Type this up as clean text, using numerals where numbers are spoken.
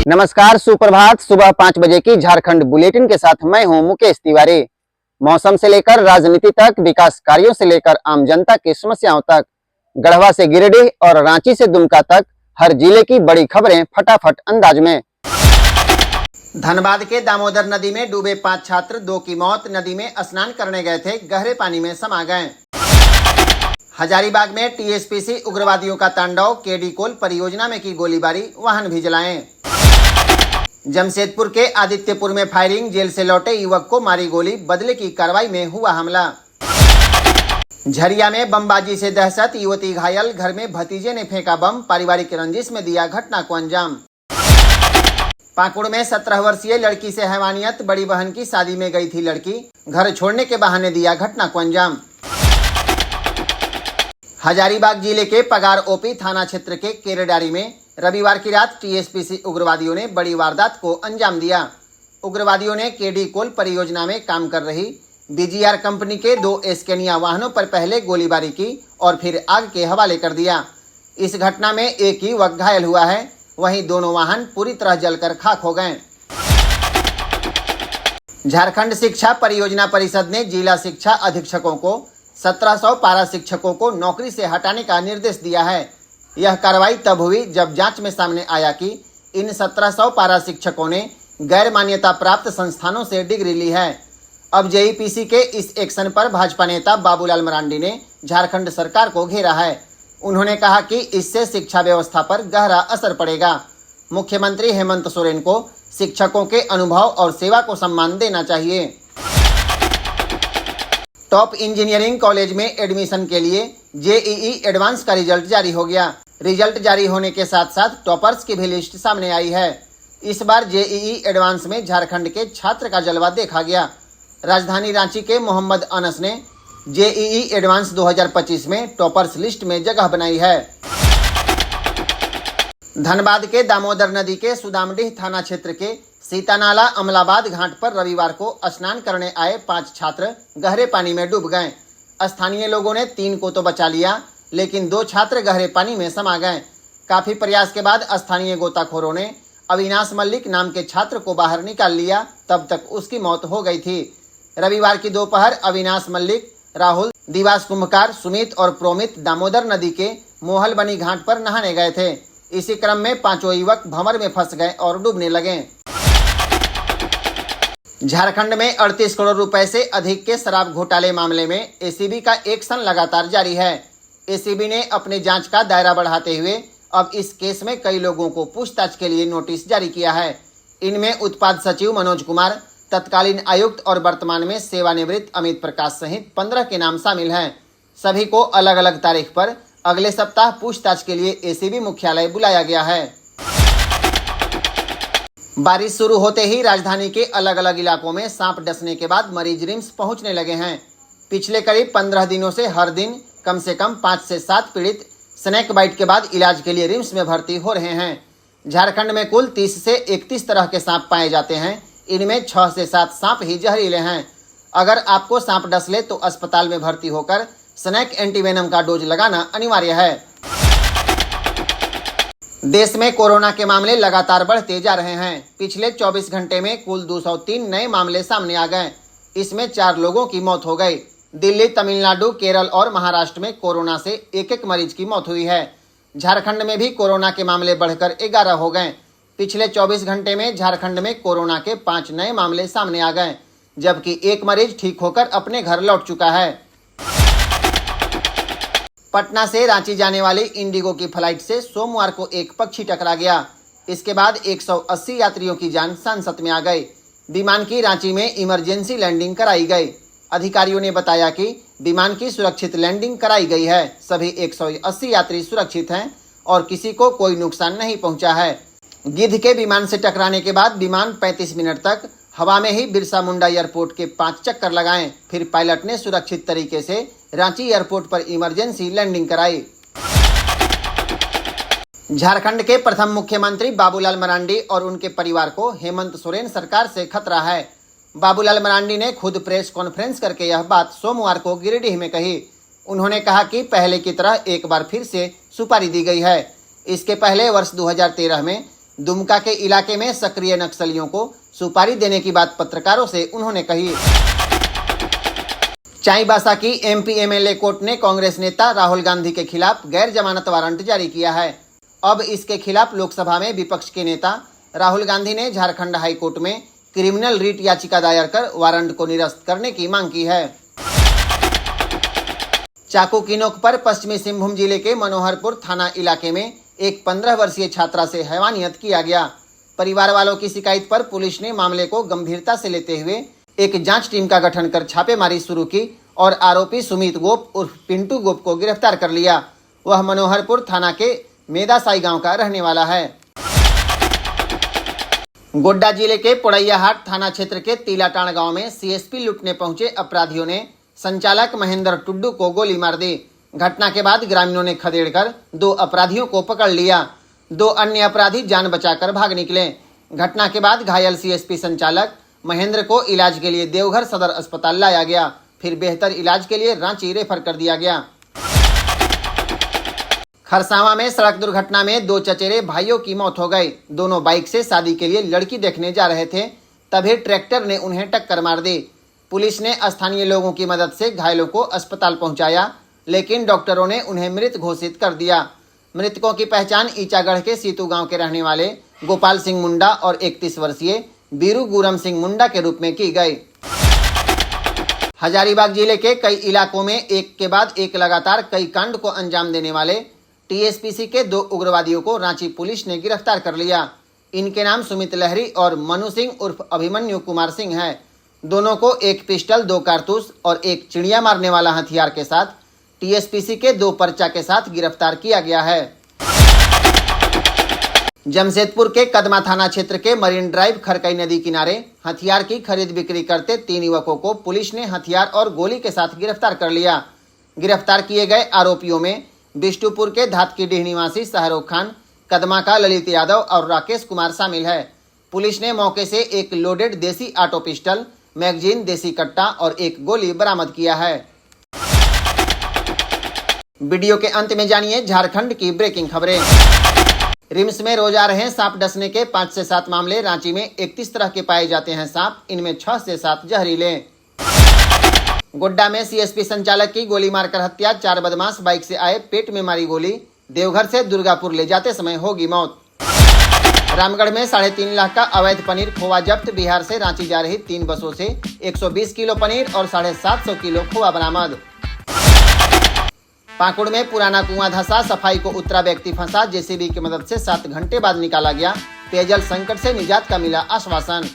नमस्कार, सुप्रभात। सुबह 5 बजे की झारखंड बुलेटिन के साथ मैं हूं मुकेश तिवारी। मौसम से लेकर राजनीति तक, विकास कार्यों से लेकर आम जनता की समस्याओं तक, गढ़वा से गिरिडीह और रांची से दुमका तक हर जिले की बड़ी खबरें फटाफट अंदाज में। धनबाद के दामोदर नदी में डूबे 5 छात्र, 2 की मौत। नदी में स्नान करने गए थे, गहरे पानी में समा गए। हजारीबाग में टीएसपीसी उग्रवादियों का तांडव, केडी कोल परियोजना में की गोलीबारी, वाहन भी जलाए। जमशेदपुर के आदित्यपुर में फायरिंग, जेल से लौटे युवक को मारी गोली, बदले की कार्रवाई में हुआ हमला। झरिया में बमबाजी से दहशत, युवती घायल, घर में भतीजे ने फेंका बम, पारिवारिक रंजिश में दिया घटना को अंजाम। पाकुड़ में 17 वर्षीय लड़की से हैवानियत, बड़ी बहन की शादी में गई थी लड़की, घर छोड़ने के बहाने दिया घटना को अंजाम। हजारीबाग जिले के पगार ओपी थाना क्षेत्र के केरेडारी में रविवार की रात टीएसपीसी उग्रवादियों ने बड़ी वारदात को अंजाम दिया। उग्रवादियों ने केडी कोल परियोजना में काम कर रही बीजीआर कंपनी के 2 एस्केनिया वाहनों पर पहले गोलीबारी की और फिर आग के हवाले कर दिया। इस घटना में एक युवक घायल हुआ है, वहीं दोनों वाहन पूरी तरह जलकर खाक हो गए। झारखंड शिक्षा परियोजना परिषद ने जिला शिक्षा अधीक्षकों को 1700 पारा शिक्षकों को नौकरी से हटाने का निर्देश दिया है। यह कार्रवाई तब हुई जब जांच में सामने आया कि इन 1700 पारा शिक्षकों ने गैर मान्यता प्राप्त संस्थानों से डिग्री ली है। अब जेईपीसी के इस एक्शन पर भाजपा नेता बाबूलाल मरांडी ने झारखंड सरकार को घेरा है। उन्होंने कहा कि इससे शिक्षा व्यवस्था पर गहरा असर पड़ेगा। मुख्यमंत्री हेमंत सोरेन को शिक्षकों के अनुभव और सेवा को सम्मान देना चाहिए। टॉप इंजीनियरिंग कॉलेज में एडमिशन के लिए जेईई एडवांस का रिजल्ट जारी हो गया। रिजल्ट जारी होने के साथ साथ टॉपर्स की भी लिस्ट सामने आई है। इस बार जेईई एडवांस में झारखंड के छात्र का जलवा देखा गया। राजधानी रांची के मोहम्मद अनस ने जेईई एडवांस 2025 में टॉपर्स लिस्ट में जगह बनाई है। धनबाद के दामोदर नदी के सुदामडीह थाना क्षेत्र के सीतानाला अमलाबाद घाट पर रविवार को स्नान करने आए 5 छात्र गहरे पानी में डूब गए। स्थानीय लोगों ने 3 को तो बचा लिया, लेकिन 2 छात्र गहरे पानी में समा गए। काफी प्रयास के बाद स्थानीय गोताखोरों ने अविनाश मल्लिक नाम के छात्र को बाहर निकाल लिया, तब तक उसकी मौत हो गई थी। रविवार की दोपहर अविनाश मल्लिक, राहुल, दिवास कुंभकार, सुमित और प्रोमित दामोदर नदी के मोहलबनी घाट पर नहाने गए थे। इसी क्रम में 5 युवक भंवर में फंस गए और डूबने लगे। झारखंड में 38 करोड़ रुपए से अधिक के शराब घोटाले मामले में एसीबी का एक्शन लगातार जारी है। एसीबी ने अपने जांच का दायरा बढ़ाते हुए अब इस केस में कई लोगों को पूछताछ के लिए नोटिस जारी किया है। इनमें उत्पाद सचिव मनोज कुमार, तत्कालीन आयुक्त और वर्तमान में सेवानिवृत्त अमित प्रकाश सहित 15 के नाम शामिल हैं। सभी को अलग अलग तारीख पर अगले सप्ताह पूछताछ के लिए एसीबी मुख्यालय बुलाया गया है। बारिश शुरू होते ही राजधानी के अलग अलग इलाकों में सांप डसने के बाद मरीज रिम्स पहुंचने लगे हैं। पिछले करीब 15 दिनों से हर दिन कम से कम 5 से 7 पीड़ित स्नेक बाइट के बाद इलाज के लिए रिम्स में भर्ती हो रहे हैं। झारखंड में कुल 30 से 31 तरह के सांप पाए जाते हैं। इनमें 6 से 7 सांप ही जहरीले हैं। अगर आपको सांप डस ले तो अस्पताल में भर्ती होकर स्नेक एंटीवेनम का डोज लगाना अनिवार्य है। देश में कोरोना के मामले लगातार बढ़ते जा रहे हैं। पिछले 24 घंटे में कुल 203 नए मामले सामने आ गए। इसमें 4 लोगों की मौत हो गई। दिल्ली, तमिलनाडु, केरल और महाराष्ट्र में कोरोना से एक मरीज की मौत हुई है। झारखंड में भी कोरोना के मामले बढ़कर 11 हो गए। पिछले 24 घंटे में झारखंड में कोरोना के 5 नए मामले सामने आ गए, जबकि 1 मरीज ठीक होकर अपने घर लौट चुका है। पटना से रांची जाने वाली इंडिगो की फ्लाइट से सोमवार को एक पक्षी टकरा गया। इसके बाद 180 यात्रियों की जान सांसत में आ गई। विमान की रांची में इमरजेंसी लैंडिंग कराई गई। अधिकारियों ने बताया कि विमान की सुरक्षित लैंडिंग कराई गई है। सभी 180 यात्री सुरक्षित हैं और किसी को कोई नुकसान नहीं पहुंचा है। गिद्ध के विमान से टकराने के बाद विमान 35 मिनट तक हवा में ही बिरसा मुंडा एयरपोर्ट के 5 चक्कर लगाए। फिर पायलट ने सुरक्षित तरीके से रांची एयरपोर्ट पर इमरजेंसी लैंडिंग कराई। झारखंड के प्रथम मुख्यमंत्री बाबूलाल मरांडी और उनके परिवार को हेमंत सोरेन सरकार से खतरा है। बाबूलाल मरांडी ने खुद प्रेस कॉन्फ्रेंस करके यह बात सोमवार को गिरिडीह में कही। उन्होंने कहा कि पहले की तरह एक बार फिर से सुपारी दी गई है। इसके पहले वर्ष 2013 में दुमका के इलाके में सक्रिय नक्सलियों को सुपारी देने की बात पत्रकारों से उन्होंने कही। चाईबासा की एमपी एमएलए कोर्ट ने कांग्रेस नेता राहुल गांधी के खिलाफ गैर जमानत वारंट जारी किया है। अब इसके खिलाफ लोकसभा में विपक्ष के नेता राहुल गांधी ने झारखंड हाई कोर्ट में क्रिमिनल रिट याचिका दायर कर वारंट को निरस्त करने की मांग की है। चाकू की नोक पर पश्चिमी सिंहभूम जिले के मनोहरपुर थाना इलाके में एक 15 वर्षीय छात्रा से हैवानियत किया गया। परिवार वालों की शिकायत पर पुलिस ने मामले को गंभीरता से लेते हुए एक जांच टीम का गठन कर छापेमारी शुरू की और आरोपी सुमित गोप उर्फ पिंटू गोप को गिरफ्तार कर लिया। वह मनोहरपुर थाना के मेदासाई गांव का रहने वाला है। गोड्डा जिले के पोड़ैयाहाट थाना क्षेत्र के तीलाटाण गांव में सीएसपी लूटने पहुंचे अपराधियों ने संचालक महेंद्र टुड्डू को गोली मार दी। घटना के बाद ग्रामीणों ने खदेड़कर 2 अपराधियों को पकड़ लिया। 2 अन्य अपराधी जान बचाकर भाग निकले। घटना के बाद घायल सीएसपी संचालक महेंद्र को इलाज के लिए देवघर सदर अस्पताल लाया गया, फिर बेहतर इलाज के लिए रांची रेफर कर दिया गया। खरसावां में सड़क दुर्घटना में 2 चचेरे भाइयों की मौत हो गई। दोनों बाइक से शादी के लिए लड़की देखने जा रहे थे, तभी ट्रैक्टर ने उन्हें टक्कर मार दी। पुलिस ने स्थानीय लोगों की मदद से घायलों को अस्पताल पहुंचाया, लेकिन डॉक्टरों ने उन्हें मृत घोषित कर दिया। मृतकों की पहचान ईचागढ़ के सीतू गांव के रहने वाले गोपाल सिंह मुंडा और 31 वर्षीय बीरू गुरम सिंह मुंडा के रूप में की गई। हजारीबाग जिले के कई इलाकों में एक के बाद एक लगातार कई कांड को अंजाम देने वाले टीएसपीसी के 2 उग्रवादियों को रांची पुलिस ने गिरफ्तार कर लिया। इनके नाम सुमित लहरी और मनु सिंह उर्फ अभिमन्यु कुमार सिंह है। दोनों को एक पिस्टल, 2 कारतूस और एक चिड़िया मारने वाला हथियार के साथ टीएसपीसी के 2 पर्चा के साथ गिरफ्तार किया गया है। जमशेदपुर के कदमा थाना क्षेत्र के मरीन ड्राइव खरकई नदी किनारे हथियार की खरीद बिक्री करते 3 युवकों को पुलिस ने हथियार और गोली के साथ गिरफ्तार कर लिया। गिरफ्तार किए गए आरोपियों में बिष्टुपुर के धातकीडीह निवासी शाहरुख खान, कदमा का ललित यादव और राकेश कुमार शामिल है। पुलिस ने मौके से एक लोडेड देसी ऑटो पिस्टल, मैगजीन, देसी कट्टा और एक गोली बरामद किया है। वीडियो के अंत में जानिए झारखंड की ब्रेकिंग खबरें। रिम्स में रोज आ रहे सांप डसने के 5 से 7 मामले। रांची में 31 तरह के पाए जाते हैं सांप, इनमें 6 से 7 जहरीले। गोड्डा में सीएसपी संचालक की गोली मारकर हत्या। 4 बदमाश बाइक से आए, पेट में मारी गोली। देवघर से दुर्गापुर ले जाते समय होगी मौत। रामगढ़ में 3.5 लाख का अवैध पनीर खोआ जब्त। बिहार से रांची जा रही 3 बसों से 120 किलो पनीर और 750 किलो खोआ बरामद। पाकुड़ में पुराना कुआं धंसा, सफाई को उतरा व्यक्ति फंसा। जेसीबी की मदद से 7 घंटे बाद निकाला गया। पेयजल संकट से निजात का मिला आश्वासन।